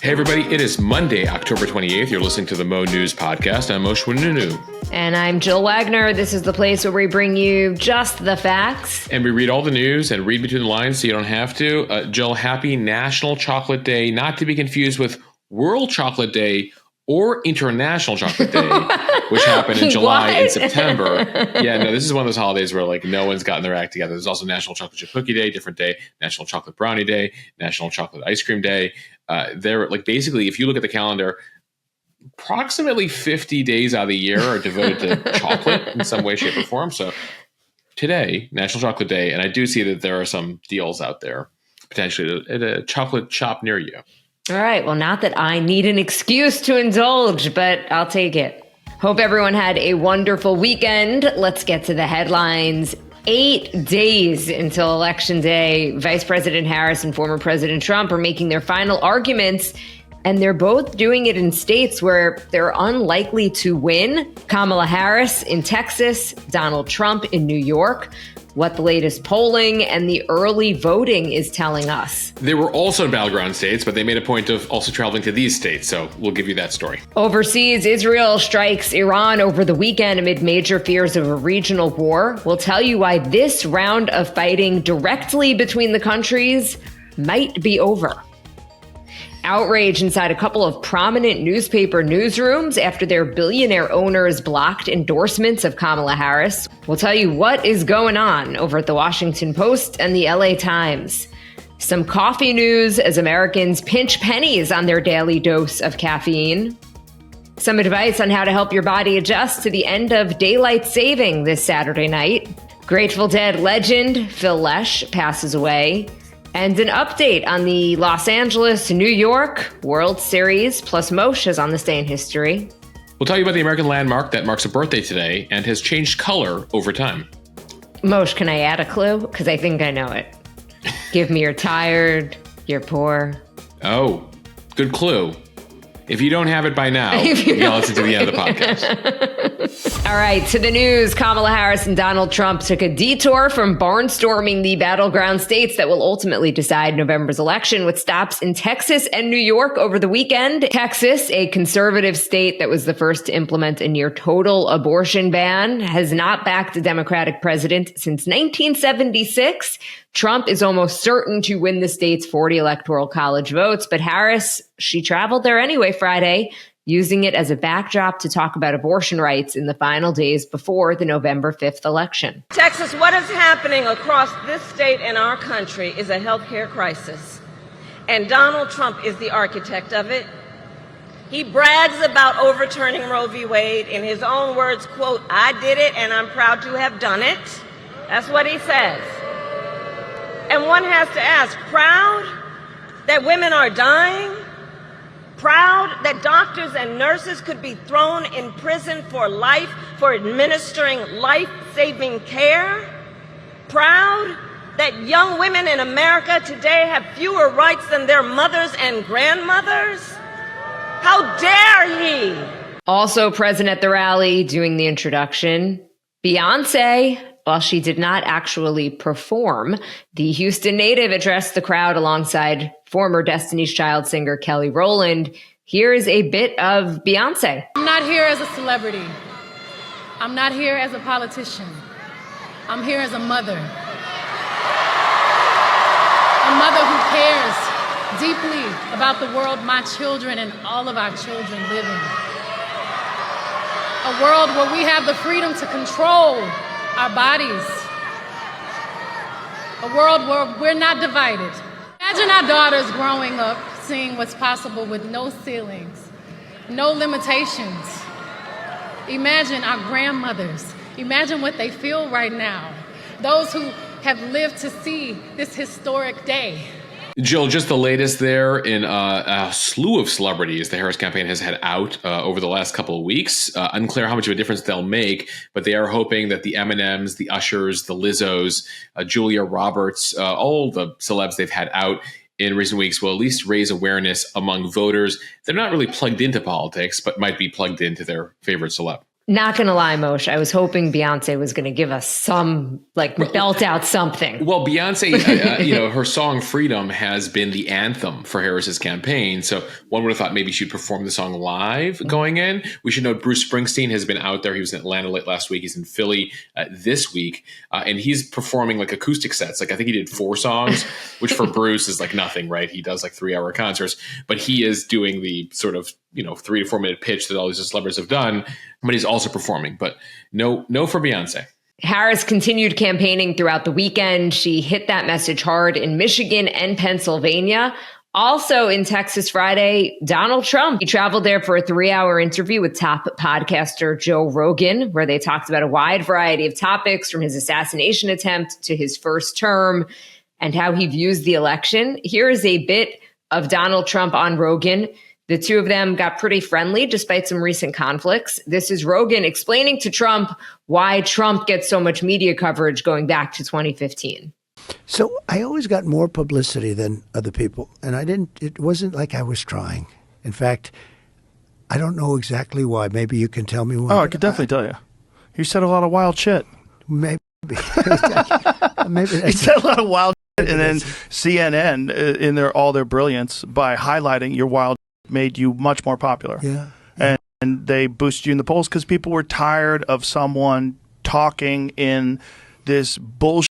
Hey everybody, it is Monday, October 28th. You're listening to the Mo News Podcast. I'm Moshe Nunu. And I'm Jill Wagner. This is the place where we bring you just the facts. And we read all the news and read between the lines so you don't have to. Jill, happy National Chocolate Day, not to be confused with World Chocolate Day or International Chocolate Day, which happened in July and September. Yeah, no, this is one of those holidays where like no one's gotten their act together. There's also National Chocolate Chip Cookie Day, different day, National Chocolate Brownie Day, National Chocolate Ice Cream Day. They're like basically, if you look at the calendar, approximately 50 days out of the year are devoted to chocolate in some way, shape, or form. So today, National Chocolate Day, and I do see that there are some deals out there potentially at a chocolate shop near you. All right. Well, not that I need an excuse to indulge, but I'll take it. Hope everyone had a wonderful weekend. Let's get to the headlines. 8 days until Election Day, Vice President Harris and former President Trump are making their final arguments, and they're both doing it in states where they're unlikely to win. Kamala Harris in Texas, Donald Trump in New York. What the latest polling and the early voting is telling us. They were also in battleground states, but they made a point of also traveling to these states, so we'll give you that story. Overseas, Israel strikes Iran over the weekend amid major fears of a regional war. We'll tell you why this round of fighting directly between the countries might be over. Outrage inside a couple of prominent newspaper newsrooms after their billionaire owners blocked endorsements of Kamala Harris. We'll tell you what is going on over at the Washington Post and the LA Times. Some coffee news as Americans pinch pennies on their daily dose of caffeine. Some advice on how to help your body adjust to the end of daylight saving this Saturday night. Grateful Dead legend Phil Lesh passes away. And an update on the Los Angeles, New York World Series, plus Moshe is on this day in history. We'll tell you about the American landmark that marks a birthday today and has changed color over time. Moshe, can I add a clue? Because I think I know it. Give me you're tired, you're poor. Oh, good clue. If you don't have it by now, you gotta listen to the end of the podcast. All right, to the news. Kamala Harris and Donald Trump took a detour from barnstorming the battleground states that will ultimately decide November's election with stops in Texas and New York over the weekend. Texas, a conservative state that was the first to implement a near total abortion ban, has not backed a Democratic president since 1976. Trump is almost certain to win the state's 40 electoral college votes, but Harris, she traveled there anyway Friday, using it as a backdrop to talk about abortion rights in the final days before the November 5th election. Texas, what is happening across this state and our country is a healthcare crisis, and Donald Trump is the architect of it. He brags about overturning Roe v. Wade. In his own words, quote, "I did it and I'm proud to have done it." That's what he says. And one has to ask, proud that women are dying? Proud that doctors and nurses could be thrown in prison for life for administering life-saving care? Proud that young women in America today have fewer rights than their mothers and grandmothers? How dare he? Also present at the rally doing the introduction, Beyonce. While she did not actually perform, the Houston native addressed the crowd alongside former Destiny's Child singer Kelly Rowland. Here is a bit of Beyonce. I'm not here as a celebrity. I'm not here as a politician. I'm here as a mother. A mother who cares deeply about the world my children and all of our children live in. A world where we have the freedom to control our bodies. A world where we're not divided. Imagine our daughters growing up seeing what's possible with no ceilings, no limitations. Imagine our grandmothers. Imagine what they feel right now. Those who have lived to see this historic day. Jill, just the latest there in a slew of celebrities the Harris campaign has had out over the last couple of weeks. Unclear how much of a difference they'll make, but they are hoping that the Eminems, the Ushers, the Lizzos, Julia Roberts, all the celebs they've had out in recent weeks will at least raise awareness among voters. They're not really plugged into politics, but might be plugged into their favorite celeb. Not going to lie, Moshe, I was hoping Beyonce was going to give us some, belt out something. Well, Beyonce, her song Freedom has been the anthem for Harris's campaign. So one would have thought maybe she'd perform the song live going in. We should note Bruce Springsteen has been out there. He was in Atlanta late last week. He's in Philly this week. And he's performing acoustic sets. I think he did 4 songs, which for Bruce is nothing, right? He does 3-hour concerts. But he is doing the sort of 3 to 4 minute pitch that all these celebrities have done, but he's also performing. But no for Beyonce. Harris continued campaigning throughout the weekend. She hit that message hard in Michigan and Pennsylvania. Also in Texas Friday, Donald Trump. He traveled there for a 3-hour interview with top podcaster Joe Rogan, where they talked about a wide variety of topics from his assassination attempt to his first term and how he views the election. Here is a bit of Donald Trump on Rogan. The two of them got pretty friendly despite some recent conflicts. This is Rogan explaining to Trump why Trump gets so much media coverage going back to 2015. So I always got more publicity than other people, and it wasn't like I was trying. In fact, I don't know exactly why. Maybe you can tell me why. Oh, I could definitely tell you. You said a lot of wild shit. Maybe. You said a lot of wild shit, and then CNN, in all their brilliance, by highlighting your wild made you much more popular. Yeah. And they boosted you in the polls because people were tired of someone talking in this bullshit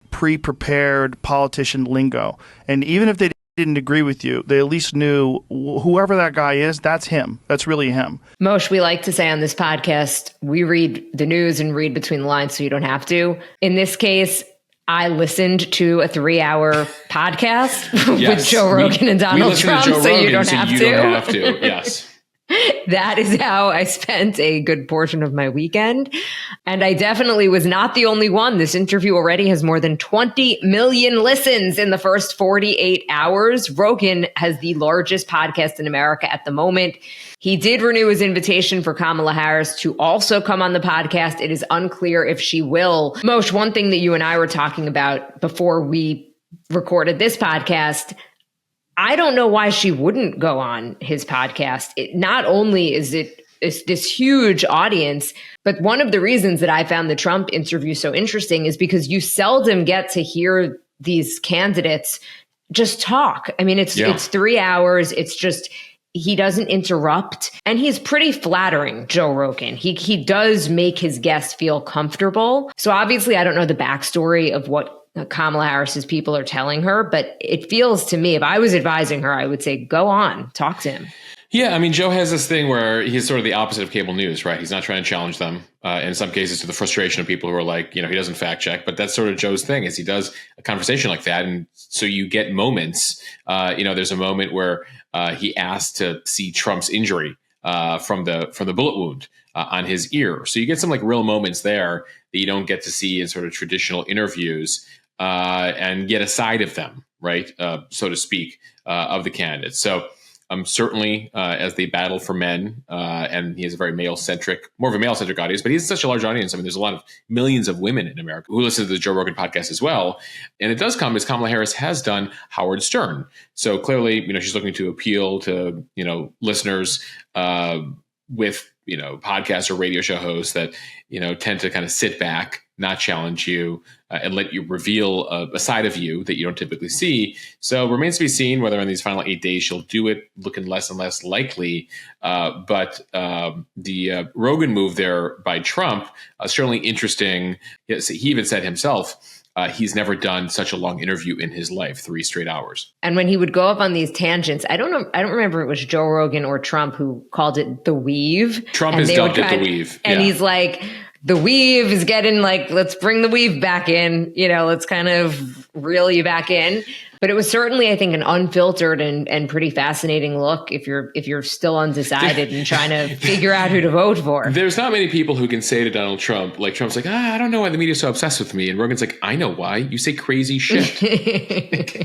pre-prepared politician lingo. And even if they didn't agree with you, they at least knew whoever that guy is, that's him. That's really him. Moshe, we like to say on this podcast, we read the news and read between the lines so you don't have to. In this case, I listened to a 3-hour podcast with Joe Rogan and Donald Trump, so you don't have to. Yes. That is how I spent a good portion of my weekend. And I definitely was not the only one. This interview already has more than 20 million listens in the first 48 hours. Rogan has the largest podcast in America at the moment. He did renew his invitation for Kamala Harris to also come on the podcast. It is unclear if she will. Moshe, one thing that you and I were talking about before we recorded this podcast, I don't know why she wouldn't go on his podcast. Not only is this huge audience, but one of the reasons that I found the Trump interview so interesting is because you seldom get to hear these candidates just talk. I mean, it's 3 hours. It's just, he doesn't interrupt, and he's pretty flattering, Joe Rogan. He does make his guests feel comfortable. So obviously I don't know the backstory of what Kamala Harris's people are telling her, but it feels to me, if I was advising her, I would say, go on, talk to him. Yeah, I mean, Joe has this thing where he's sort of the opposite of cable news, right? He's not trying to challenge them. In some cases, to the frustration of people who are like, he doesn't fact check. But that's sort of Joe's thing, is he does a conversation like that. And so you get moments. There's a moment where he asked to see Trump's injury from the bullet wound on his ear. So you get some real moments there that you don't get to see in sort of traditional interviews, and get a side of them, right? So to speak, of the candidates. So certainly as they battle for men, and he has more of a male-centric audience, but he has such a large audience. I mean, there's a lot of millions of women in America who listen to the Joe Rogan podcast as well. And it does come as Kamala Harris has done Howard Stern. So clearly, she's looking to appeal to, listeners with, podcasts or radio show hosts that, tend to kind of sit back, not challenge you, and let you reveal a side of you that you don't typically see. So it remains to be seen whether in these final 8 days she'll do it, looking less and less likely. But the Rogan move there by Trump, certainly interesting. He even said himself, he's never done such a long interview in his life, 3 straight hours. And when he would go up on these tangents, I don't remember if it was Joe Rogan or Trump who called it the weave. Trump has dubbed it the weave. And he's like, the weave is getting let's bring the weave back in, let's kind of reel you back in. But it was certainly, I think, an unfiltered and pretty fascinating look if you're still undecided and trying to figure out who to vote for. There's not many people who can say to Donald Trump, Trump's like, I don't know why the media's so obsessed with me. And Rogan's like, I know why. You say crazy shit.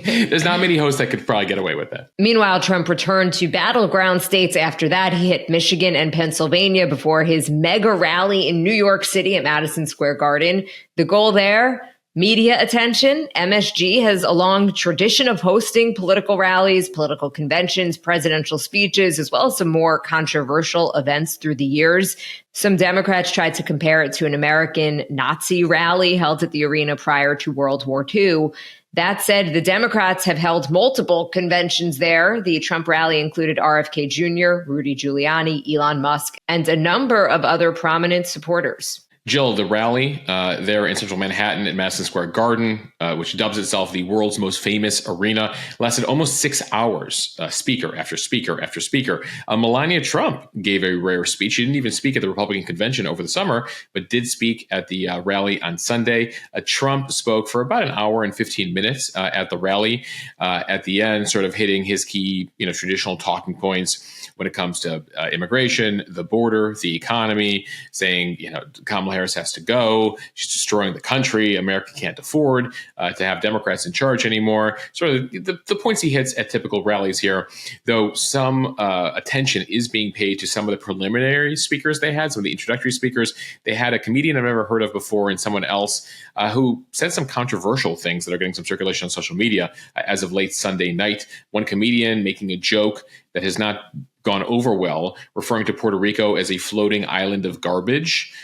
There's not many hosts that could probably get away with that. Meanwhile, Trump returned to battleground states after that. He hit Michigan and Pennsylvania before his mega rally in New York City at Madison Square Garden. The goal there, Media attention. MSG has a long tradition of hosting political rallies, political conventions, presidential speeches, as well as some more controversial events through the years. Some Democrats tried to compare it to an American Nazi rally held at the arena prior to World War II. That said, the Democrats have held multiple conventions there. The Trump rally included RFK Jr., Rudy Giuliani, Elon Musk, and a number of other prominent supporters. Jill, the rally there in central Manhattan at Madison Square Garden, which dubs itself the world's most famous arena, lasted almost 6 hours, speaker after speaker after speaker. Melania Trump gave a rare speech. She didn't even speak at the Republican convention over the summer, but did speak at the rally on Sunday. Trump spoke for about an hour and 15 minutes at the rally. At the end, sort of hitting his key, traditional talking points when it comes to immigration, the border, the economy, saying, Kamala Harris has to go. She's destroying the country. America can't afford to have Democrats in charge anymore. Sort of the points he hits at typical rallies here, though some attention is being paid to some of the preliminary speakers they had, some of the introductory speakers. They had a comedian I've never heard of before and someone else who said some controversial things that are getting some circulation on social media as of late Sunday night. One comedian making a joke that has not gone over well, referring to Puerto Rico as a floating island of garbage.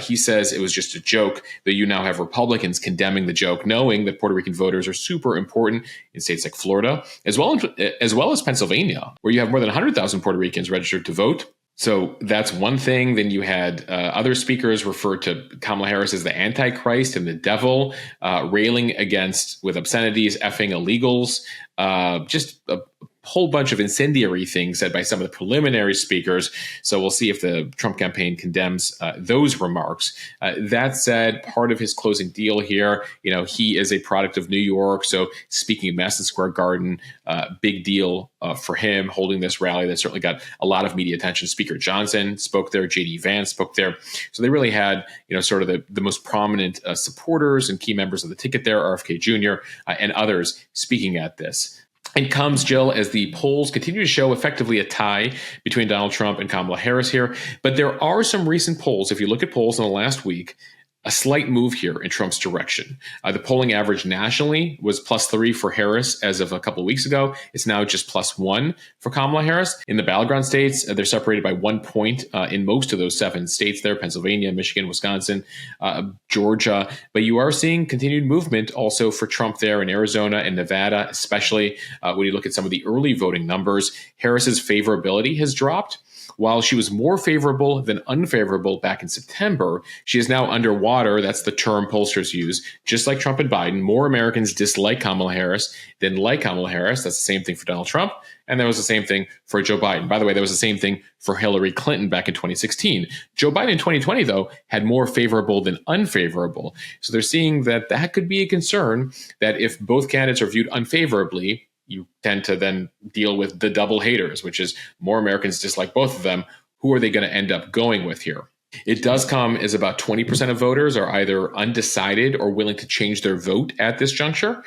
He says it was just a joke, that you now have Republicans condemning the joke, knowing that Puerto Rican voters are super important in states like Florida, as well as Pennsylvania, where you have more than 100,000 Puerto Ricans registered to vote. So that's one thing. Then you had other speakers refer to Kamala Harris as the Antichrist and the devil, railing against, with obscenities, effing illegals, just a whole bunch of incendiary things said by some of the preliminary speakers. So we'll see if the Trump campaign condemns those remarks. That said, part of his closing deal here, he is a product of New York. So speaking of Madison Square Garden, big deal for him holding this rally that certainly got a lot of media attention. Speaker Johnson spoke there. J.D. Vance spoke there. So they really had, sort of the most prominent supporters and key members of the ticket there, RFK Jr. And others speaking at this. And comes, Jill, as the polls continue to show effectively a tie between Donald Trump and Kamala Harris here. But there are some recent polls, if you look at polls in the last week, a slight move here in Trump's direction. The polling average nationally was +3 for Harris as of a couple of weeks ago. It's now just +1 for Kamala Harris. In the battleground states, they're separated by 1 point in most of those 7 states there, Pennsylvania, Michigan, Wisconsin, Georgia. But you are seeing continued movement also for Trump there in Arizona and Nevada, especially when you look at some of the early voting numbers. Harris's favorability has dropped. While she was more favorable than unfavorable back in September, she is now underwater. That's the term pollsters use. Just like Trump and Biden, more Americans dislike Kamala Harris than like Kamala Harris. That's the same thing for Donald Trump. And that was the same thing for Joe Biden. By the way, that was the same thing for Hillary Clinton back in 2016. Joe Biden in 2020, though, had more favorable than unfavorable. So they're seeing that could be a concern, that if both candidates are viewed unfavorably, you tend to then deal with the double haters, which is more Americans dislike both of them. Who are they going to end up going with here? It does come as about 20% of voters are either undecided or willing to change their vote at this juncture.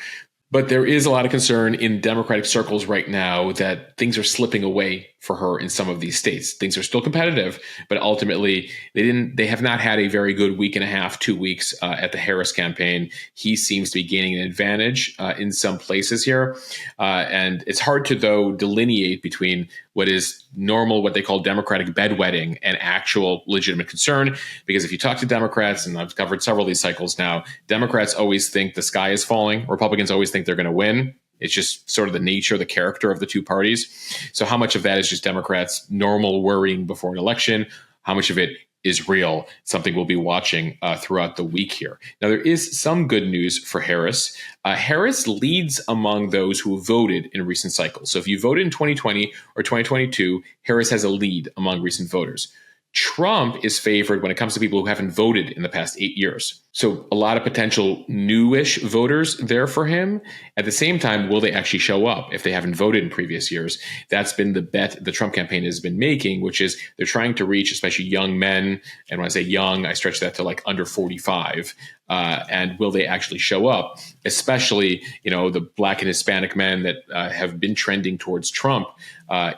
But there is a lot of concern in Democratic circles right now that things are slipping away for her in some of these states. Things are still competitive, but ultimately they have not had a very good week and a half, 2 weeks at the Harris campaign. He seems to be gaining an advantage in some places here. And it's hard to, though, delineate between what is normal, what they call Democratic bedwetting, and actual legitimate concern. Because if you talk to Democrats, and I've covered several of these cycles now, Democrats always think the sky is falling. Republicans always think they're going to win. It's just sort of the nature, the character of the two parties. So how much of that is just Democrats' normal worrying before an election? How much of it is real? Something we'll be watching throughout the week here. Now, there is some good news for Harris. Harris leads among those who voted in recent cycles. So if you voted in 2020 or 2022, Harris has a lead among recent voters. Trump is favored when it comes to people who haven't voted in the past 8 years. So a lot of potential newish voters there for him. At the same time, will they actually show up if they haven't voted in previous years? That's been the bet the Trump campaign has been making, which is they're trying to reach especially young men. And when I say young, I stretch that to like under 45. And will they actually show up? Especially, the Black and Hispanic men that have been trending towards Trump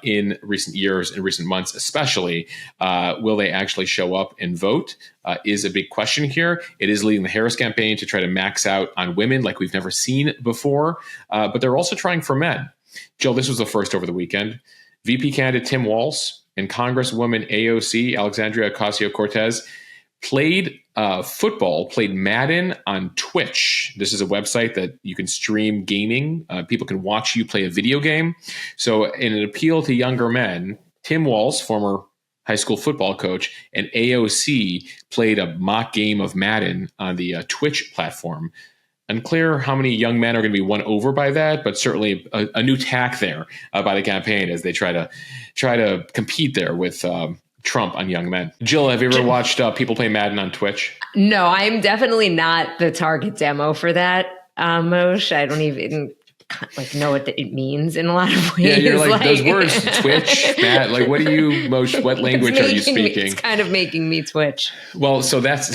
in recent years, in recent months, especially. Will they actually show up and vote? Is a big question here. It is leading the Harris campaign to try to max out on women like we've never seen before. But they're also trying for men. Jill, this was the first over the weekend. VP candidate Tim Walz and Congresswoman AOC, Alexandria Ocasio-Cortez, played Madden on Twitch. This is a website that you can stream gaming. People can watch you play a video game. So in an appeal to younger men, Tim Walz, former high school football coach, and AOC played a mock game of Madden on the Twitch platform. Unclear how many young men are going to be won over by that, but certainly a new tack there by the campaign as they try to compete there with Trump on young men. Jill, have you ever watched people play Madden on Twitch? No, I'm definitely not the target demo for that, Moshe. I don't even know what it means in a lot of ways. Yeah, you're like those words, Twitch, Matt. Like, what language are you speaking? It's kind of making me twitch. Well, so that's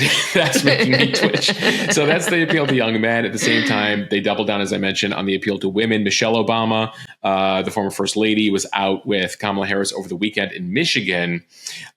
making me twitch. So that's the appeal to young men. At the same time, they double down, as I mentioned, on the appeal to women. Michelle Obama, the former first lady, was out with Kamala Harris over the weekend in Michigan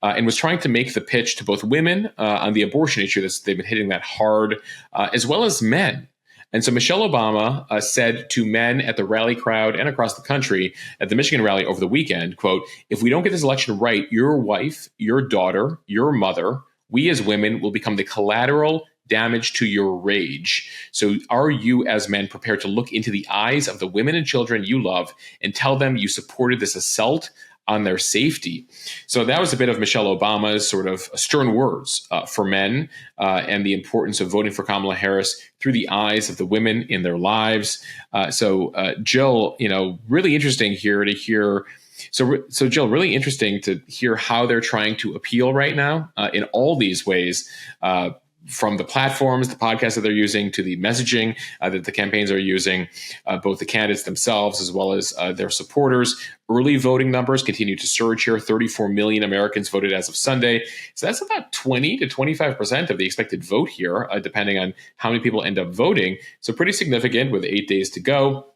and was trying to make the pitch to both women on the abortion issue. They've been hitting that hard, as well as men. And so Michelle Obama said to men at the rally crowd and across the country at the Michigan rally over the weekend, quote, "If we don't get this election right, your wife, your daughter, your mother, we as women will become the collateral damage to your rage. So are you as men prepared to look into the eyes of the women and children you love and tell them you supported this assault on their safety?" So that was a bit of Michelle Obama's sort of stern words for men and the importance of voting for Kamala Harris through the eyes of the women in their lives. So Jill, really interesting here to hear. So Jill, really interesting to hear how they're trying to appeal right now in all these ways. From the platforms, the podcasts that they're using, to the messaging that the campaigns are using, both the candidates themselves as well as their supporters. Early voting numbers continue to surge here. 34 million Americans voted as of Sunday. So that's about 20 to 25% of the expected vote here, depending on how many people end up voting. So pretty significant with 8 days to go.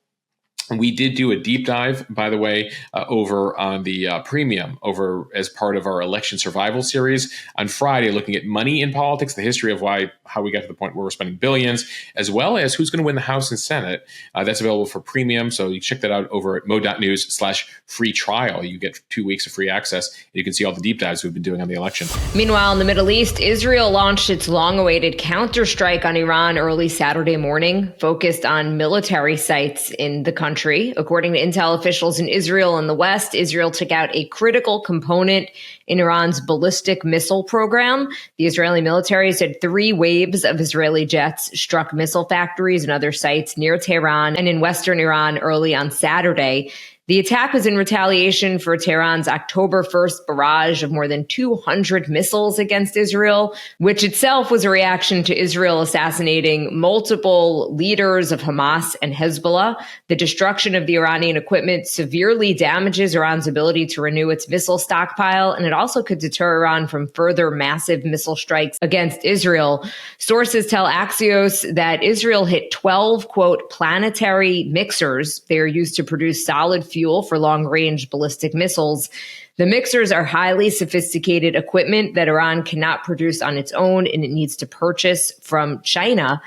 We did do a deep dive, by the way, over on the premium over as part of our election survival series on Friday, looking at money in politics, the history of how we got to the point where we're spending billions, as well as who's going to win the House and Senate. That's available for premium. So you check that out over at mo.news/free trial. You get 2 weeks of free access. And you can see all the deep dives we've been doing on the election. Meanwhile, in the Middle East, Israel launched its long-awaited counterstrike on Iran early Saturday morning, focused on military sites in the country. According to intel officials in Israel and the West, Israel took out a critical component in Iran's ballistic missile program. The Israeli military said 3 waves of Israeli jets struck missile factories and other sites near Tehran and in western Iran early on Saturday. The attack was in retaliation for Tehran's October 1st barrage of more than 200 missiles against Israel, which itself was a reaction to Israel assassinating multiple leaders of Hamas and Hezbollah. The destruction of the Iranian equipment severely damages Iran's ability to renew its missile stockpile, and it also could deter Iran from further massive missile strikes against Israel. Sources tell Axios that Israel hit 12, quote, planetary mixers. They are used to produce solid fuel for long-range ballistic missiles. The mixers are highly sophisticated equipment that Iran cannot produce on its own, and it needs to purchase from China.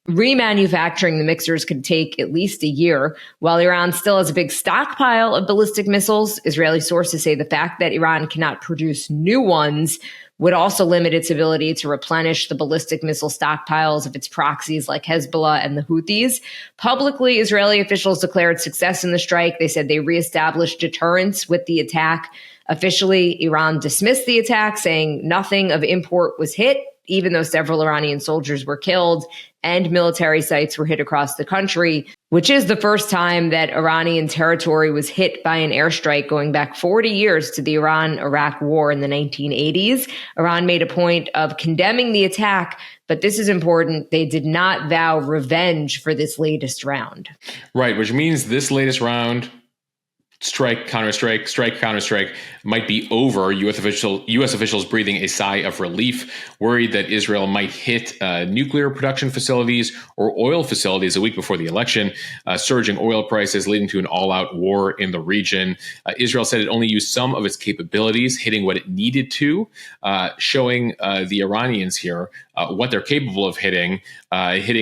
Remanufacturing the mixers could take at least a year. While Iran still has a big stockpile of ballistic missiles, Israeli sources say the fact that Iran cannot produce new ones would also limit its ability to replenish the ballistic missile stockpiles of its proxies like Hezbollah and the Houthis. Publicly, Israeli officials declared success in the strike. They said they reestablished deterrence with the attack. Officially, Iran dismissed the attack, saying nothing of import was hit, even though several Iranian soldiers were killed and military sites were hit across the country, which is the first time that Iranian territory was hit by an airstrike going back 40 years to the Iran-Iraq war in the 1980s. Iran made a point of condemning the attack, but this is important. They did not vow revenge for this latest round. Right, which means this latest round strike, counter-strike, strike, counter-strike might be over. U.S. officials breathing a sigh of relief, worried that Israel might hit nuclear production facilities or oil facilities a week before the election, surging oil prices leading to an all-out war in the region. Israel said it only used some of its capabilities, hitting what it needed to, showing the Iranians here what they're capable of hitting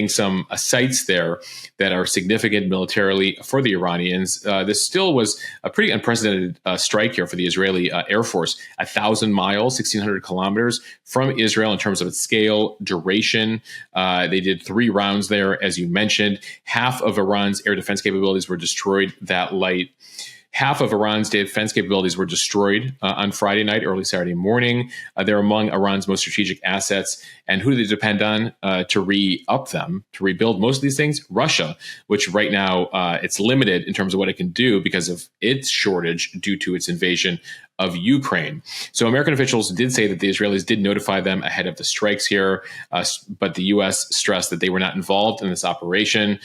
some sites there that are significant militarily for the Iranians. This still was a pretty unprecedented strike here for the Israeli Air Force. 1,000 miles, 1,600 kilometers from Israel in terms of its scale, duration. They did 3 rounds there, as you mentioned. Half of Iran's air defense capabilities were destroyed that night. Half of Iran's defense capabilities were destroyed on Friday night, early Saturday morning. They're among Iran's most strategic assets. And who do they depend on to re-up them, to rebuild most of these things? Russia, which right now it's limited in terms of what it can do because of its shortage due to its invasion of Ukraine. So American officials did say that the Israelis did notify them ahead of the strikes here, but the U.S. stressed that they were not involved in this operation,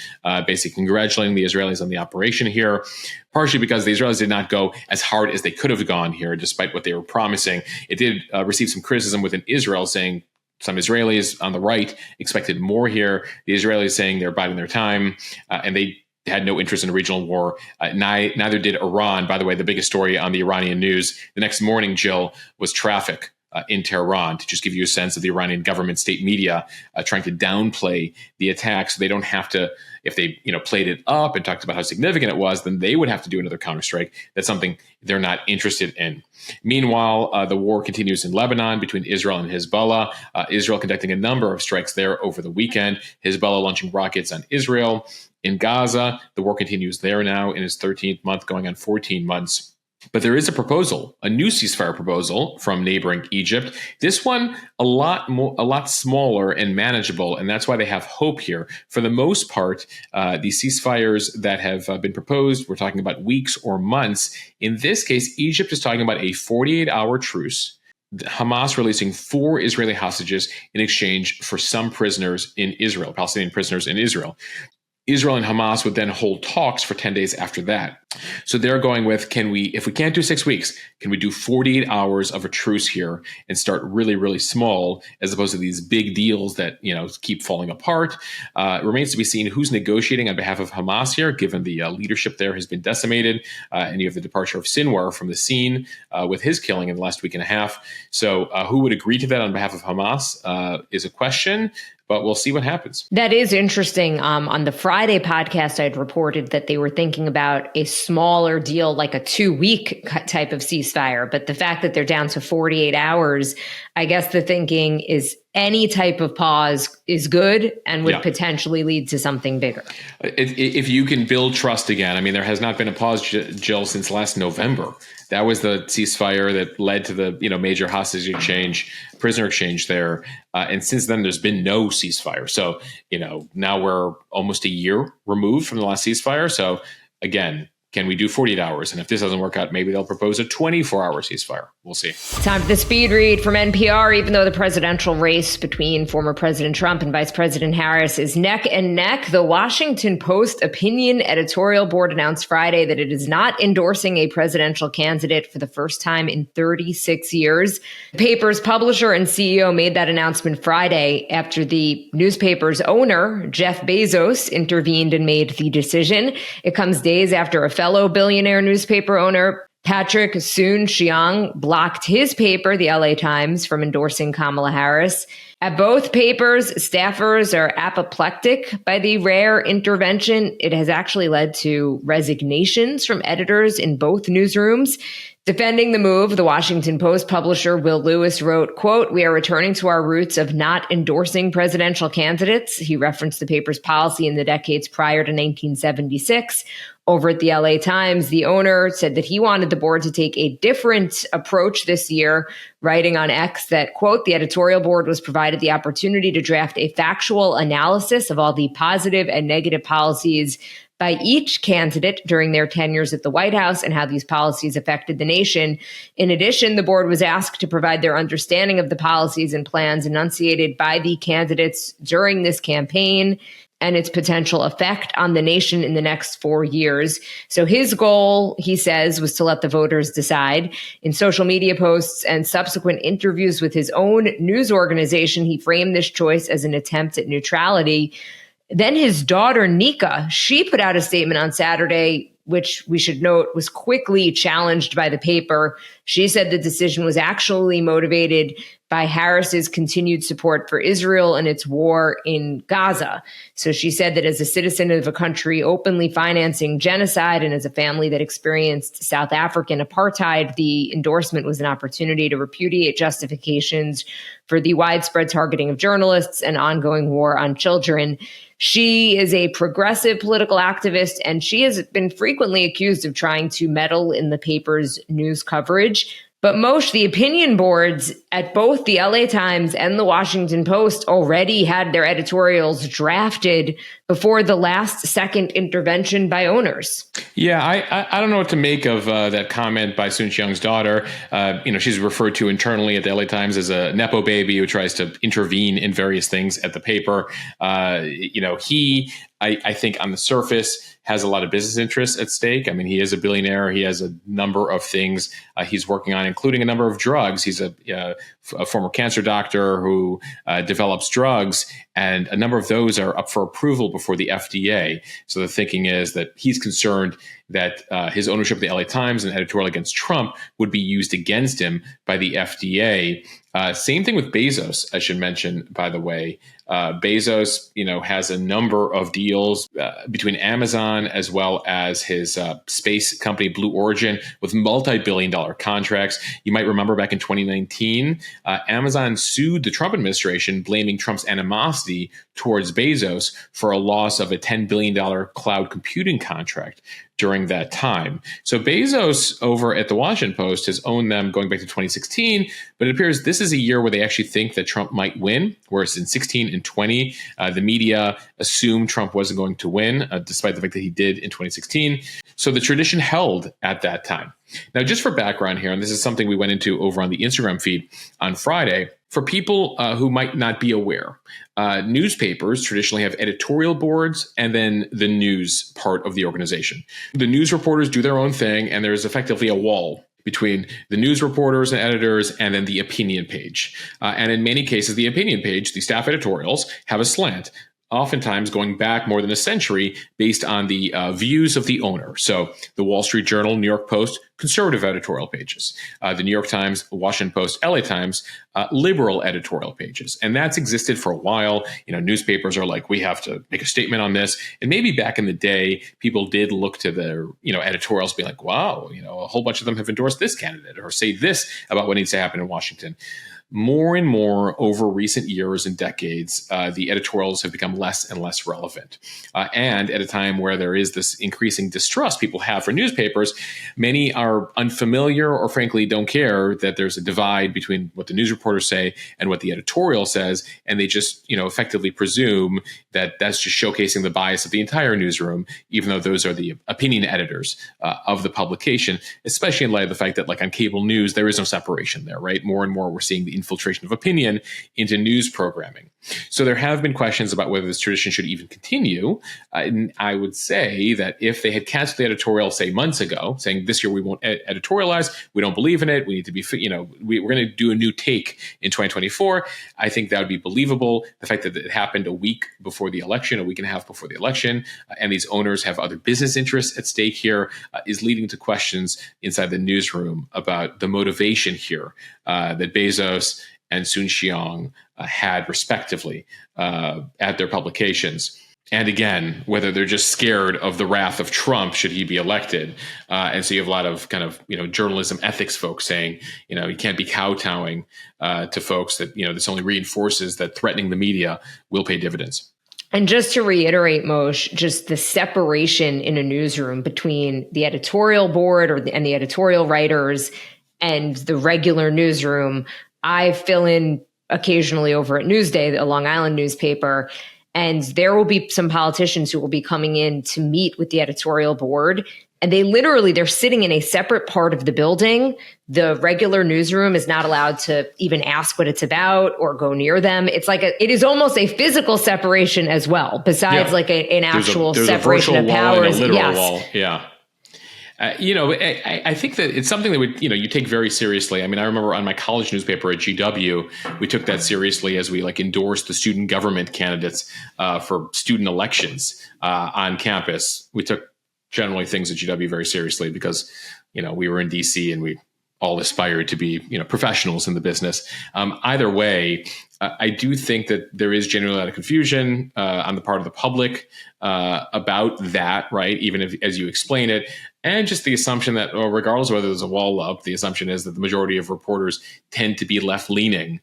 basically congratulating the Israelis on the operation here, partially because the Israelis did not go as hard as they could have gone here, despite what they were promising. It did receive some criticism within Israel, saying some Israelis on the right expected more here. The Israelis saying they're biding their time, and they had no interest in a regional war. Neither did Iran. By the way, the biggest story on the Iranian news the next morning, Jill, was traffic in Tehran, to just give you a sense of the Iranian government state media trying to downplay the attack so they don't have to, if they played it up and talked about how significant it was, then they would have to do another counterstrike. That's something they're not interested in. Meanwhile, the war continues in Lebanon between Israel and Hezbollah. Israel conducting a number of strikes there over the weekend. Hezbollah launching rockets on Israel. In Gaza, the war continues there now in its 13th month, going on 14 months. But there is a proposal, a new ceasefire proposal from neighboring Egypt. This one a lot smaller and manageable, and that's why they have hope here. For the most part, the ceasefires that have been proposed, we're talking about weeks or months. In this case, Egypt is talking about a 48-hour truce. Hamas releasing 4 Israeli hostages in exchange for some prisoners in Israel, Palestinian prisoners in Israel. Israel and Hamas would then hold talks for 10 days after that. So they're going with, if we can't do 6 weeks, can we do 48 hours of a truce here and start really, really small, as opposed to these big deals that, keep falling apart? It remains to be seen who's negotiating on behalf of Hamas here, given the leadership there has been decimated. And you have the departure of Sinwar from the scene with his killing in the last week and a half. So who would agree to that on behalf of Hamas is a question. But we'll see what happens. That is interesting. On the Friday podcast, I'd reported that they were thinking about a smaller deal, like a 2-week type of ceasefire. But the fact that they're down to 48 hours, I guess the thinking is any type of pause is good and would potentially lead to something bigger. If you can build trust again. I mean, there has not been a pause, Jill, since last November. That was the ceasefire that led to the major hostage exchange, prisoner exchange there. And since then, there's been no ceasefire. So, now we're almost a year removed from the last ceasefire. So, again, can we do 48 hours? And if this doesn't work out, maybe they'll propose a 24-hour ceasefire. We'll see. Time for the speed read from NPR. Even though the presidential race between former President Trump and Vice President Harris is neck and neck, the Washington Post opinion editorial board announced Friday that it is not endorsing a presidential candidate for the first time in 36 years. The paper's publisher and CEO made that announcement Friday after the newspaper's owner, Jeff Bezos, intervened and made the decision. It comes days after a fellow billionaire newspaper owner, Patrick Soon-Shiong, blocked his paper, the LA Times, from endorsing Kamala Harris. At both papers, staffers are apoplectic by the rare intervention. It has actually led to resignations from editors in both newsrooms. Defending the move, the Washington Post publisher Will Lewis wrote, quote, "We are returning to our roots of not endorsing presidential candidates." He referenced the paper's policy in the decades prior to 1976. Over at the LA Times, the owner said that he wanted the board to take a different approach this year, writing on X that, quote, "The editorial board was provided the opportunity to draft a factual analysis of all the positive and negative policies by each candidate during their tenures at the White House and how these policies affected the nation. In addition, the board was asked to provide their understanding of the policies and plans enunciated by the candidates during this campaign." and its potential effect on the nation in the next 4 years. So his goal, he says, was to let the voters decide. In social media posts and subsequent interviews with his own news organization, he framed this choice as an attempt at neutrality. Then his daughter, Nika, she put out a statement on Saturday, which we should note was quickly challenged by the paper. She said the decision was actually motivated by Harris's continued support for Israel and its war in Gaza. So she said that as a citizen of a country openly financing genocide and as a family that experienced South African apartheid, the endorsement was an opportunity to repudiate justifications for the widespread targeting of journalists and ongoing war on children. She is a progressive political activist, and she has been frequently accused of trying to meddle in the paper's news coverage. But most the opinion boards at both the LA Times and the Washington Post already had their editorials drafted before the last second intervention by owners. Yeah, I don't know what to make of that comment by Soon Young's daughter. She's referred to internally at the LA Times as a Nepo baby who tries to intervene in various things at the paper. I think on the surface has a lot of business interests at stake. I mean, he is a billionaire. He has a number of things he's working on, including a number of drugs. He's a former cancer doctor who develops drugs, and a number of those are up for approval before the FDA. So the thinking is that he's concerned that his ownership of the LA Times and editorial against Trump would be used against him by the FDA. Same thing with Bezos, I should mention, by the way. Bezos, has a number of deals between Amazon as well as his space company, Blue Origin, with multi-billion-dollar contracts. You might remember back in 2019, Amazon sued the Trump administration, blaming Trump's animosity towards Bezos for a loss of a $10 billion cloud computing contract during that time. So Bezos over at the Washington Post has owned them going back to 2016, but it appears this is a year where they actually think that Trump might win, whereas in 16 and 20, the media assumed Trump wasn't going to win, despite the fact that he did in 2016. So the tradition held at that time. Now, just for background here, and this is something we went into over on the Instagram feed on Friday, for people who might not be aware, newspapers traditionally have editorial boards and then the news part of the organization. The news reporters do their own thing, and there's effectively a wall between the news reporters and editors and then the opinion page. And in many cases, the opinion page, the staff editorials, have a slant, oftentimes going back more than a century based on the views of the owner. So the Wall Street Journal, New York Post, conservative editorial pages. The New York Times, Washington Post, LA Times, liberal editorial pages. And that's existed for a while. Newspapers are like, we have to make a statement on this. And maybe back in the day, people did look to their, editorials, be like, wow, a whole bunch of them have endorsed this candidate or say this about what needs to happen in Washington. More and more over recent years and decades, the editorials have become less and less relevant. And at a time where there is this increasing distrust people have for newspapers, many are unfamiliar or frankly don't care that there's a divide between what the news reporters say and what the editorial says. And they just, effectively presume that that's just showcasing the bias of the entire newsroom, even though those are the opinion editors of the publication, especially in light of the fact that like on cable news, there is no separation there, right? More and more we're seeing the infiltration of opinion into news programming. So there have been questions about whether this tradition should even continue. And I would say that if they had canceled the editorial, say months ago, saying this year we won't editorialize, we don't believe in it, we need to be, we're going to do a new take in 2024, I think that would be believable. The fact that it happened a week before the election, a week and a half before the election, and these owners have other business interests at stake here is leading to questions inside the newsroom about the motivation here that Bezos and Soon Shiong had respectively at their publications. And again, whether they're just scared of the wrath of Trump should he be elected. And so you have a lot of kind of, journalism ethics folks saying, you can't be kowtowing to folks that, this only reinforces that threatening the media will pay dividends. And just to reiterate, Moshe, just the separation in a newsroom between the editorial board and the editorial writers and the regular newsroom. I fill in occasionally over at Newsday, a Long Island newspaper, And there will be some politicians who will be coming in to meet with the editorial board. And they're sitting in a separate part of the building. The regular newsroom is not allowed to even ask what it's about or go near them. It's like it is almost a physical separation as well, besides like an actual separation of powers. And a literal wall. Yeah. I think that it's something that you take very seriously. I mean, I remember on my college newspaper at GW, we took that seriously as we endorsed the student government candidates for student elections on campus. We took generally things at GW very seriously because, we were in DC and we all aspired to be, professionals in the business. Either way, I do think that there is genuinely a lot of confusion on the part of the public about that, right? Even if, as you explain it, and just the assumption that, regardless of whether there's a wall up, the assumption is that the majority of reporters tend to be left-leaning.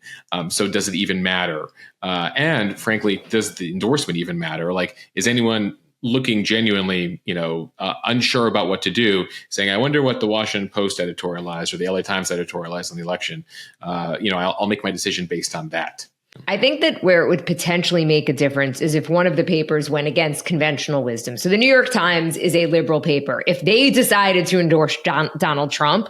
So does it even matter? And frankly, does the endorsement even matter? Is anyone looking genuinely, unsure about what to do, saying, I wonder what the Washington Post editorialized or the LA Times editorialized on the election. I'll make my decision based on that. I think that where it would potentially make a difference is if one of the papers went against conventional wisdom. So the New York Times is a liberal paper. If they decided to endorse Donald Trump,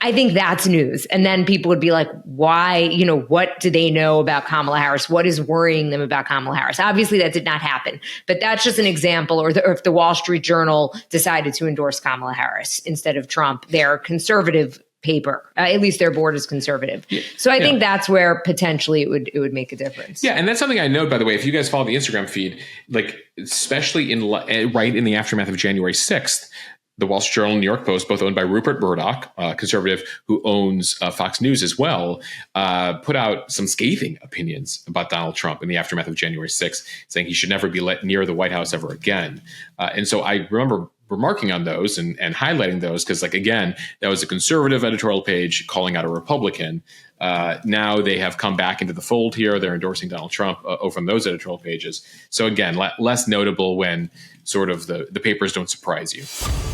I think that's news. And then people would be like, why, what do they know about Kamala Harris? What is worrying them about Kamala Harris? Obviously, that did not happen. But that's just an example. Or if the Wall Street Journal decided to endorse Kamala Harris instead of Trump, their conservative paper, at least their board is conservative. So I think that's where potentially it would make a difference. Yeah. And that's something I note, by the way, if you guys follow the Instagram feed, especially right in the aftermath of January 6th, the Wall Street Journal and New York Post, both owned by Rupert Murdoch, conservative who owns Fox News as well, put out some scathing opinions about Donald Trump in the aftermath of January 6th, saying he should never be let near the White House ever again. And so I remember remarking on those and highlighting those because, again, that was a conservative editorial page calling out a Republican. Now they have come back into the fold here. They're endorsing Donald Trump over on those editorial pages. So again, less notable when sort of the papers don't surprise you.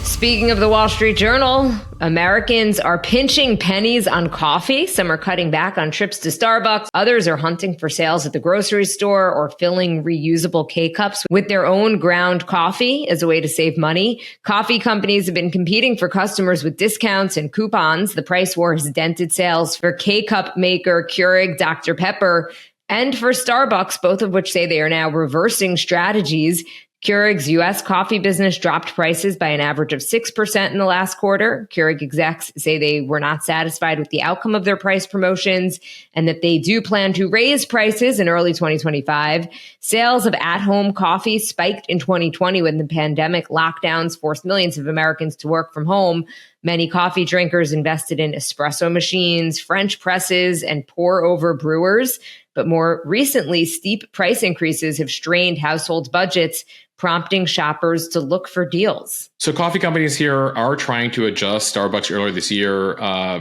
Speaking of the Wall Street Journal, Americans are pinching pennies on coffee. Some are cutting back on trips to Starbucks. Others are hunting for sales at the grocery store or filling reusable K-cups with their own ground coffee as a way to save money. Coffee companies have been competing for customers with discounts and coupons. The price war has dented sales for K-cup maker Keurig Dr. Pepper and for Starbucks, both of which say they are now reversing strategies. Keurig's U.S. coffee business dropped prices by an average of 6% in the last quarter. Keurig execs say they were not satisfied with the outcome of their price promotions and that they do plan to raise prices in early 2025. Sales of at-home coffee spiked in 2020 when the pandemic lockdowns forced millions of Americans to work from home. Many coffee drinkers invested in espresso machines, French presses, and pour-over brewers. But more recently, steep price increases have strained household budgets, prompting shoppers to look for deals. So coffee companies here are trying to adjust. Starbucks earlier this year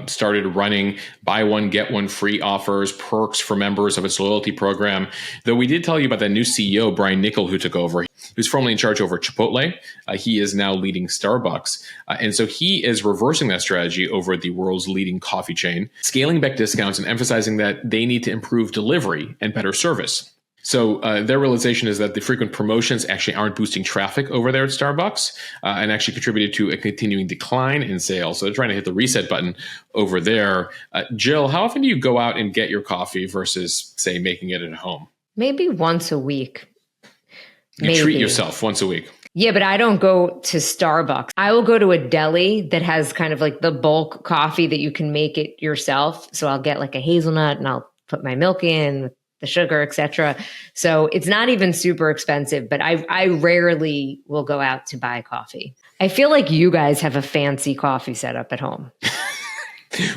started running buy one, get one free offers, perks for members of its loyalty program. Though we did tell you about that new CEO, Brian Niccol, who took over. He was formerly in charge over Chipotle. He is now leading Starbucks. And so he is reversing that strategy over the world's leading coffee chain, scaling back discounts and emphasizing that they need to improve delivery and better service. So their realization is that the frequent promotions actually aren't boosting traffic over there at Starbucks and actually contributed to a continuing decline in sales. So they're trying to hit the reset button over there. Jill, how often do you go out and get your coffee versus, say, making it at home? Maybe once a week. You treat yourself once a week. Yeah, but I don't go to Starbucks. I will go to a deli that has kind of like the bulk coffee that you can make it yourself. So I'll get like a hazelnut and I'll put my milk in with the sugar, etc. So it's not even super expensive, but I rarely will go out to buy coffee. I feel like you guys have a fancy coffee setup at home.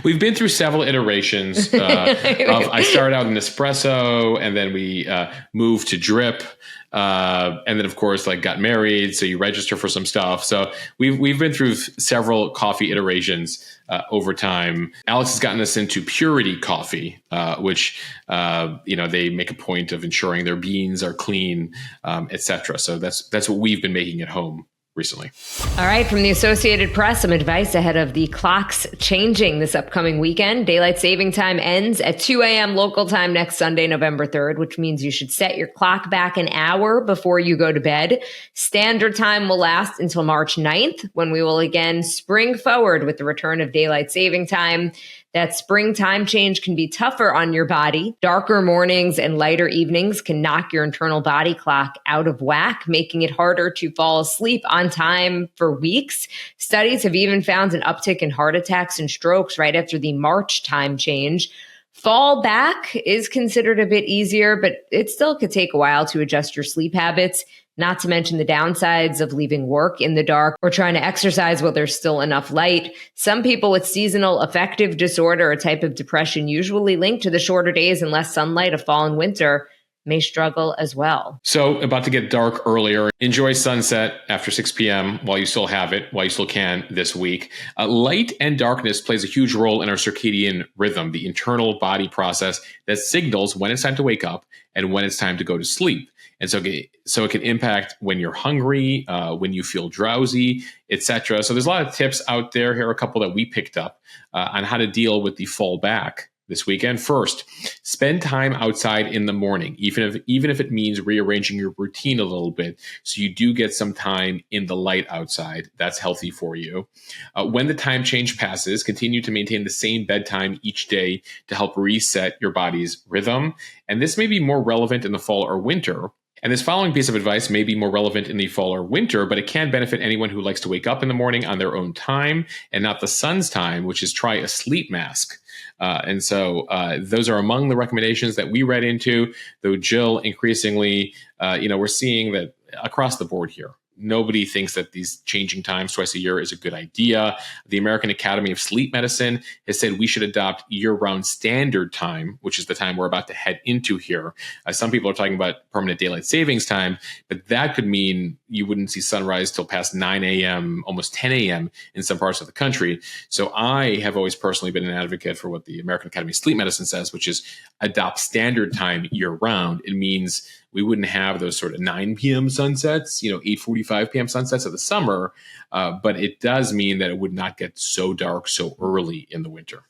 We've been through several iterations. I started out in espresso, and then we moved to drip, and then of course got married. So you register for some stuff. So we've been through several coffee iterations over time. Alex has gotten us into purity coffee, which they make a point of ensuring their beans are clean, etc. So that's what we've been making at home. recently. All right, from the Associated Press, some advice ahead of the clocks changing this upcoming weekend. Daylight saving time ends at 2 a.m. local time next Sunday, November 3rd, which means you should set your clock back an hour before you go to bed. Standard time will last until March 9th, when we will again spring forward with the return of daylight saving time. That spring time change can be tougher on your body. Darker mornings and lighter evenings can knock your internal body clock out of whack, making it harder to fall asleep on time for weeks. Studies have even found an uptick in heart attacks and strokes right after the March time change. Fall back is considered a bit easier, but it still could take a while to adjust your sleep habits. Not to mention the downsides of leaving work in the dark or trying to exercise while there's still enough light. Some people with seasonal affective disorder, a type of depression usually linked to the shorter days and less sunlight of fall and winter, may struggle as well. So about to get dark earlier. Enjoy sunset after 6 p.m. while you still have it, while you still can this week. Light and darkness plays a huge role in our circadian rhythm, the internal body process that signals when it's time to wake up and when it's time to go to sleep. And so it can impact when you're hungry, when you feel drowsy, etc. So there's a lot of tips out there. Here are a couple that we picked up on how to deal with the fall back this weekend. First, spend time outside in the morning, even if it means rearranging your routine a little bit, so you do get some time in the light outside. That's healthy for you. When the time change passes, continue to maintain the same bedtime each day to help reset your body's rhythm. And this may be more relevant in the fall or winter. And this following piece of advice may be more relevant in the fall or winter, but it can benefit anyone who likes to wake up in the morning on their own time and not the sun's time, which is try a sleep mask. And so those are among the recommendations that we read into, though, Jill, increasingly, we're seeing that across the board here. Nobody thinks that these changing times twice a year is a good idea. The American Academy of Sleep Medicine has said we should adopt year-round standard time, which is the time we're about to head into here. Some people are talking about permanent daylight savings time, but that could mean you wouldn't see sunrise till past 9 a.m., almost 10 a.m. in some parts of the country. So I have always personally been an advocate for what the American Academy of Sleep Medicine says, which is adopt standard time year-round. It means we wouldn't have those sort of 9 p.m. sunsets, 8:45 p.m. sunsets of the summer, but it does mean that it would not get so dark so early in the winter.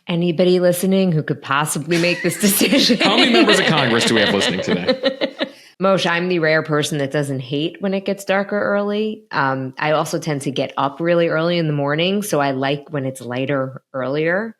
Anybody listening who could possibly make this decision? How many members of Congress do we have listening today? Moshe, I'm the rare person that doesn't hate when it gets darker early. I also tend to get up really early in the morning, so I like when it's lighter earlier.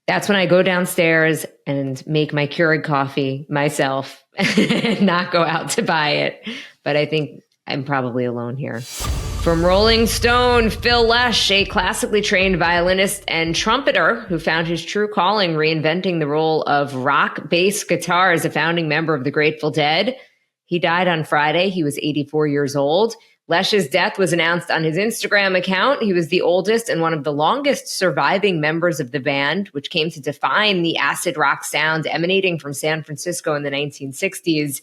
That's when I go downstairs and make my Keurig coffee myself and not go out to buy it. But I think I'm probably alone here. From Rolling Stone, Phil Lesh, a classically trained violinist and trumpeter who found his true calling reinventing the role of rock bass guitar as a founding member of the Grateful Dead. He died on Friday. He was 84 years old. Lesh's death was announced on his Instagram account. He was the oldest and one of the longest surviving members of the band, which came to define the acid rock sound emanating from San Francisco in the 1960s.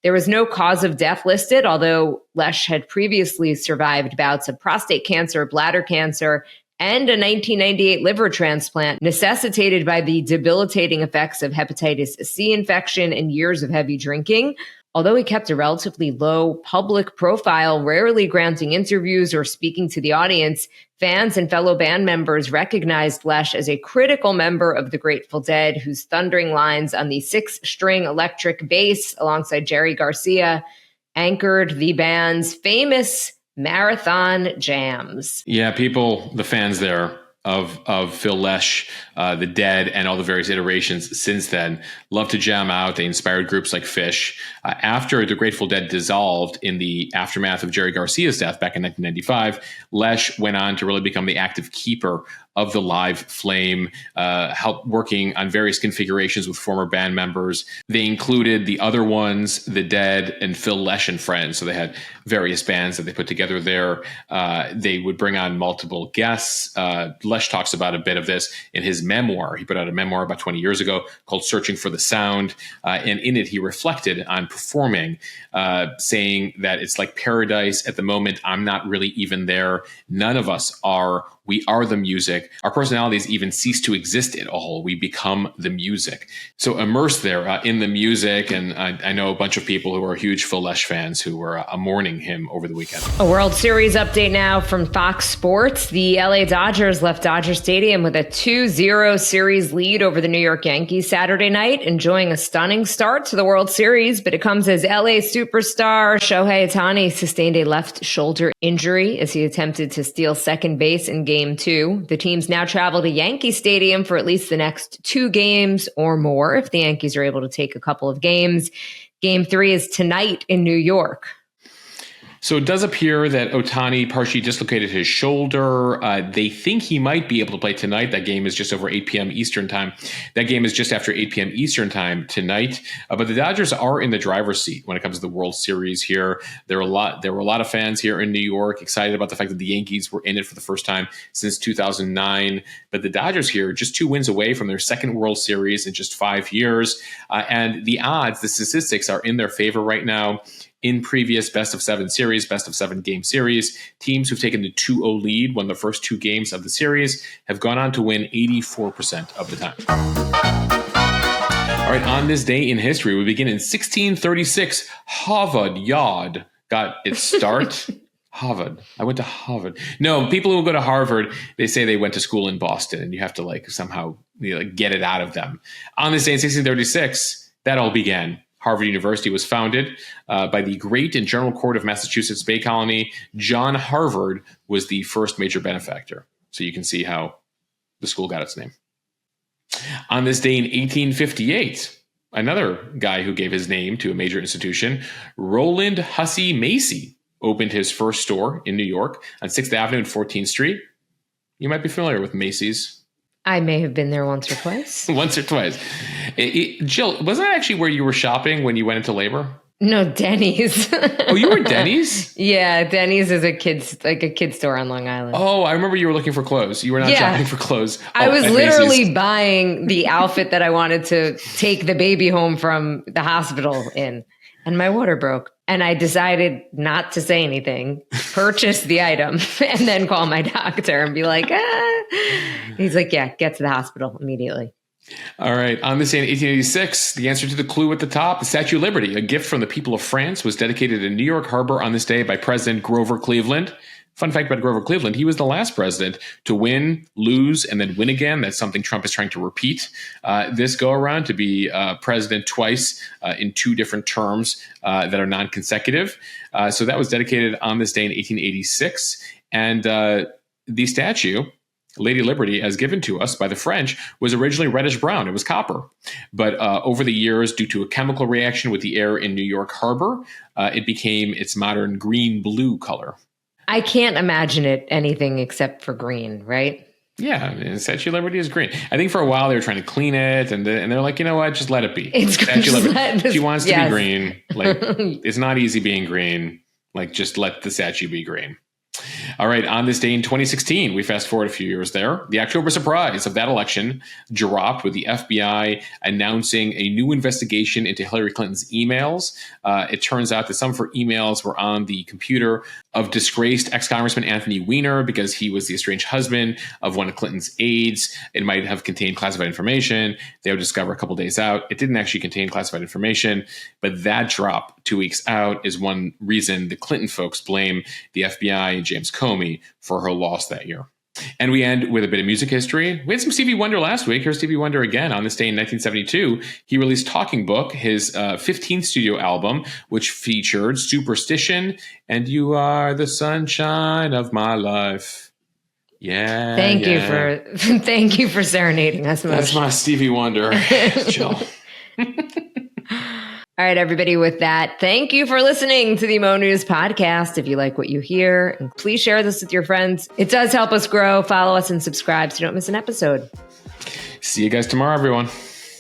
There was no cause of death listed, although Lesh had previously survived bouts of prostate cancer, bladder cancer, and a 1998 liver transplant necessitated by the debilitating effects of hepatitis C infection and years of heavy drinking. Although he kept a relatively low public profile, rarely granting interviews or speaking to the audience, fans and fellow band members recognized Lesh as a critical member of the Grateful Dead, whose thundering lines on the 6-string electric bass alongside Jerry Garcia anchored the band's famous marathon jams. Yeah, the fans there of Phil Lesh, the Dead, and all the various iterations since then love to jam out. They inspired groups like Fish. After the Grateful Dead dissolved in the aftermath of Jerry Garcia's death back in 1995, Lesh went on to really become the active keeper of the live flame, helped working on various configurations with former band members. They included the Other Ones, the Dead, and Phil Lesh and Friends. So they had various bands that they put together there. They would bring on multiple guests. Lesh talks about a bit of this in his memoir. He put out a memoir about 20 years ago called Searching for the Sound. And in it, he reflected on performing, saying that it's like paradise at the moment. I'm not really even there. None of us are. We are the music. Our personalities even cease to exist at all. We become the music. So immersed there in the music. And I know a bunch of people who are huge Phil Lesh fans who were mourning him over the weekend. A World Series update now from Fox Sports. The LA Dodgers left Dodger Stadium with a 2-0 series lead over the New York Yankees Saturday night, enjoying a stunning start to the World Series, but it comes as LA superstar Shohei Ohtani sustained a left shoulder injury as he attempted to steal second base in Game 2. The teams now travel to Yankee Stadium for at least the next 2 games or more if the Yankees are able to take a couple of games. Game 3 is tonight in New York. So it does appear that Ohtani partially dislocated his shoulder. They think he might be able to play tonight. That game is just over 8 p.m. Eastern time. That game is just after 8 p.m. Eastern time tonight. But the Dodgers are in the driver's seat when it comes to the World Series here. There were a lot of fans here in New York excited about the fact that the Yankees were in it for the first time since 2009. But the Dodgers here, just 2 wins away from their second World Series in just 5 years. And the odds, the statistics are in their favor right now. In previous best-of-7 series, best-of-7 game series, teams who've taken the 2-0 lead, won the first 2 games of the series, have gone on to win 84% of the time. All right, on this day in history, we begin in 1636. Harvard Yard got its start. Harvard. I went to Harvard. No, people who go to Harvard, they say they went to school in Boston, and you have to somehow get it out of them. On this day in 1636, that all began. Harvard University was founded by the great and General Court of Massachusetts Bay Colony. John Harvard was the first major benefactor. So you can see how the school got its name. On this day in 1858, another guy who gave his name to a major institution, Roland Hussey Macy, opened his first store in New York on 6th Avenue and 14th Street. You might be familiar with Macy's. I may have been there once or twice. Once or twice. Jill, wasn't that actually where you were shopping when you went into labor? No, Denny's. Oh, you were Denny's? Yeah, Denny's is a kid's store on Long Island. Oh, I remember you were looking for clothes. You were not shopping for clothes. I was literally buying the outfit that I wanted to take the baby home from the hospital in, and my water broke. And I decided not to say anything, purchase the item, and then call my doctor and be like, He's like, yeah, get to the hospital immediately. All right. On this day in 1886, the answer to the clue at the top, the Statue of Liberty, a gift from the people of France, was dedicated in New York Harbor on this day by President Grover Cleveland. Fun fact about Grover Cleveland, he was the last president to win, lose, and then win again. That's something Trump is trying to repeat this go-around, to be president twice in 2 different terms that are non-consecutive. So that was dedicated on this day in 1886. And the statue, Lady Liberty, as given to us by the French, was originally reddish-brown. It was copper. But over the years, due to a chemical reaction with the air in New York Harbor, it became its modern green-blue color. I can't imagine it anything except for green, right? Yeah, Statue of Liberty is green. I think for a while they were trying to clean it, and they're like, you know what, just let it be. It's Statue of Liberty. She wants to be green. It's not easy being green. Just let the statue be green. All right, on this day in 2016, we fast forward a few years there. The October surprise of that election dropped with the FBI announcing a new investigation into Hillary Clinton's emails. It turns out that some of her emails were on the computer of disgraced ex-Congressman Anthony Weiner because he was the estranged husband of one of Clinton's aides. It might have contained classified information. They would discover a couple days out. It didn't actually contain classified information, but that drop 2 weeks out is one reason the Clinton folks blame the FBI and James Comey for her loss that year. And we end with a bit of music history. We had some Stevie Wonder last week. Here's Stevie Wonder again. On this day in 1972, he released Talking Book, his 15th studio album, which featured Superstition and You Are the Sunshine of My Life. Yeah. Thank you for serenading us. That's my Stevie Wonder. Chill. All right, everybody, with that, thank you for listening to the Mo News podcast. If you like what you hear, and please share this with your friends. It does help us grow. Follow us and subscribe so you don't miss an episode. See you guys tomorrow, everyone.